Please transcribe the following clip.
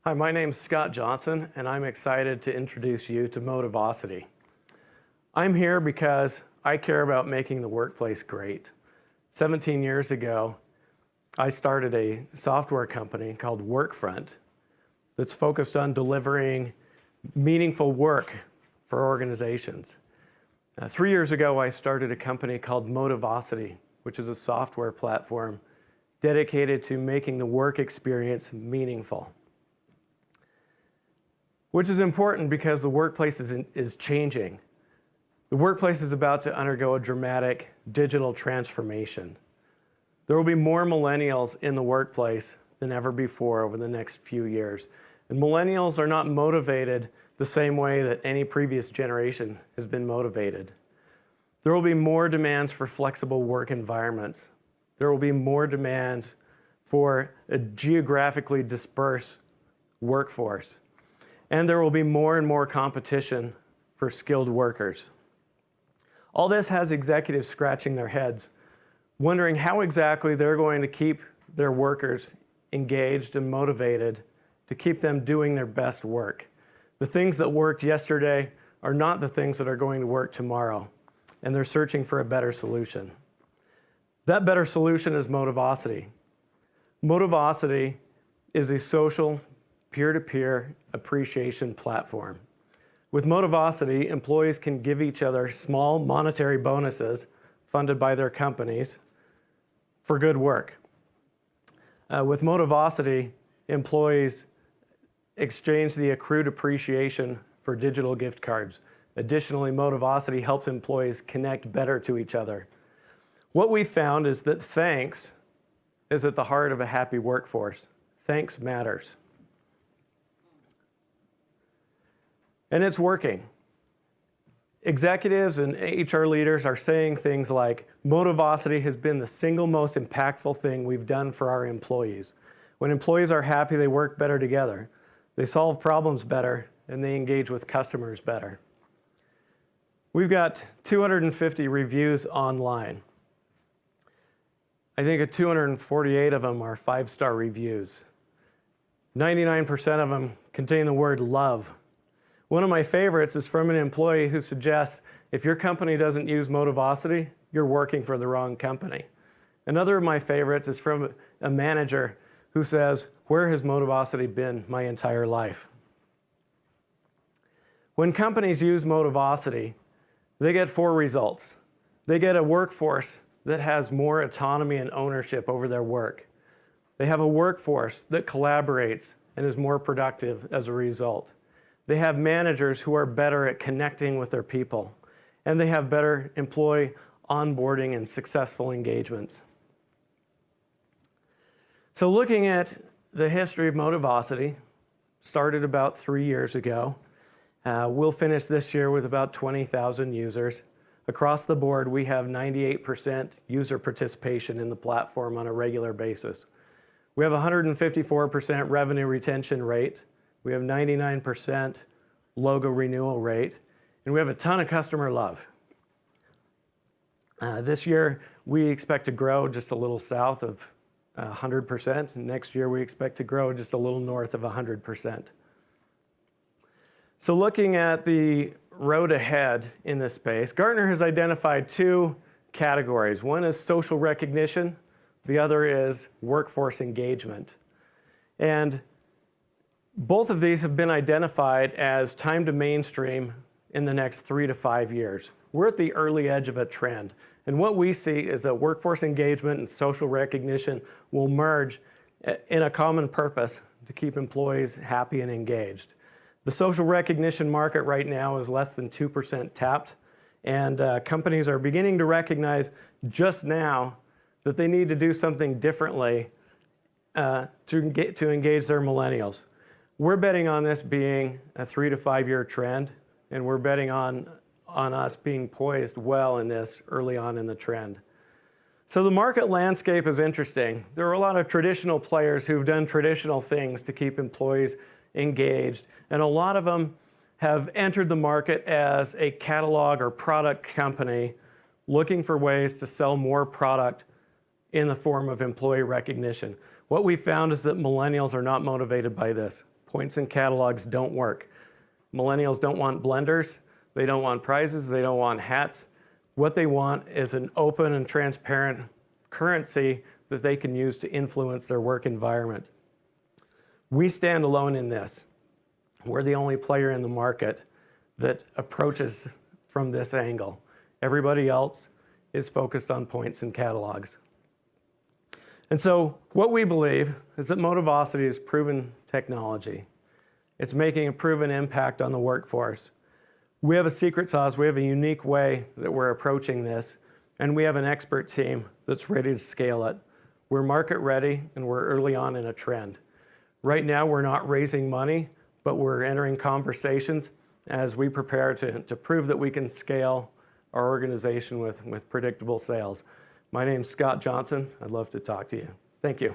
Hi, my name's Scott Johnson, and I'm excited to introduce you to Motivosity. I'm here because I care about making the workplace great. 17 years ago, I started a software company called Workfront that's focused on delivering meaningful work for organizations. 3 years ago, I started a company called Motivosity, which is a software platform dedicated to making the work experience meaningful. Which is important because the workplace is changing. The workplace is about to undergo a dramatic digital transformation. There will be more millennials in the workplace than ever before over the next few years. And millennials are not motivated the same way that any previous generation has been motivated. There will be more demands for flexible work environments. There will be more demands for a geographically dispersed workforce. And there will be more and more competition for skilled workers. All this has executives scratching their heads, wondering how exactly they're going to keep their workers engaged and motivated to keep them doing their best work. The things that worked yesterday are not the things that are going to work tomorrow, and they're searching for a better solution. That better solution is Motivosity. Motivosity is a social, peer-to-peer appreciation platform. With Motivosity, employees can give each other small monetary bonuses funded by their companies for good work. With Motivosity, employees exchange the accrued appreciation for digital gift cards. Additionally, Motivosity helps employees connect better to each other. What we found is that thanks is at the heart of a happy workforce. Thanks matters. And it's working. Executives and HR leaders are saying things like, Motivosity has been the single most impactful thing we've done for our employees. When employees are happy, they work better together. They solve problems better, and they engage with customers better. We've got 250 reviews online. I think 248 of them are 5-star reviews. 99% of them contain the word love. One of my favorites is from an employee who suggests, if your company doesn't use Motivosity, you're working for the wrong company. Another of my favorites is from a manager who says, where has Motivosity been my entire life? When companies use Motivosity, they get 4 results. They get a workforce that has more autonomy and ownership over their work. They have a workforce that collaborates and is more productive as a result. They have managers who are better at connecting with their people, and they have better employee onboarding and successful engagements. So looking at the history of Motivosity, started about 3 years ago. We'll finish this year with about 20,000 users. Across the board, we have 98% user participation in the platform on a regular basis. We have 154% revenue retention rate. We have 99% logo renewal rate, and we have a ton of customer love. This year, we expect to grow just a little south of 100%. Next year, we expect to grow just a little north of 100%. So looking at the road ahead in this space, Gartner has identified 2 categories. One is social recognition. The other is workforce engagement. And both of these have been identified as time to mainstream in the next 3 to 5 years. We're at the early edge of a trend. And what we see is that workforce engagement and social recognition will merge in a common purpose to keep employees happy and engaged. The social recognition market right now is less than 2% tapped, and companies are beginning to recognize just now that they need to do something differently to engage their millennials. We're betting on this being a 3 to 5 year trend, and we're betting on us being poised well in this early on in the trend. So the market landscape is interesting. There are a lot of traditional players who've done traditional things to keep employees engaged, and a lot of them have entered the market as a catalog or product company looking for ways to sell more product in the form of employee recognition. What we found is that millennials are not motivated by this. Points and catalogs don't work. Millennials don't want blenders. They don't want prizes. They don't want hats. What they want is an open and transparent currency that they can use to influence their work environment. We stand alone in this. We're the only player in the market that approaches from this angle. Everybody else is focused on points and catalogs. And so what we believe is that Motivosity is proven technology. It's making a proven impact on the workforce. We have a secret sauce. We have a unique way that we're approaching this, and we have an expert team that's ready to scale it. We're market ready, and we're early on in a trend. Right now, we're not raising money, but we're entering conversations as we prepare to prove that we can scale our organization with predictable sales. My name's Scott Johnson. I'd love to talk to you. Thank you.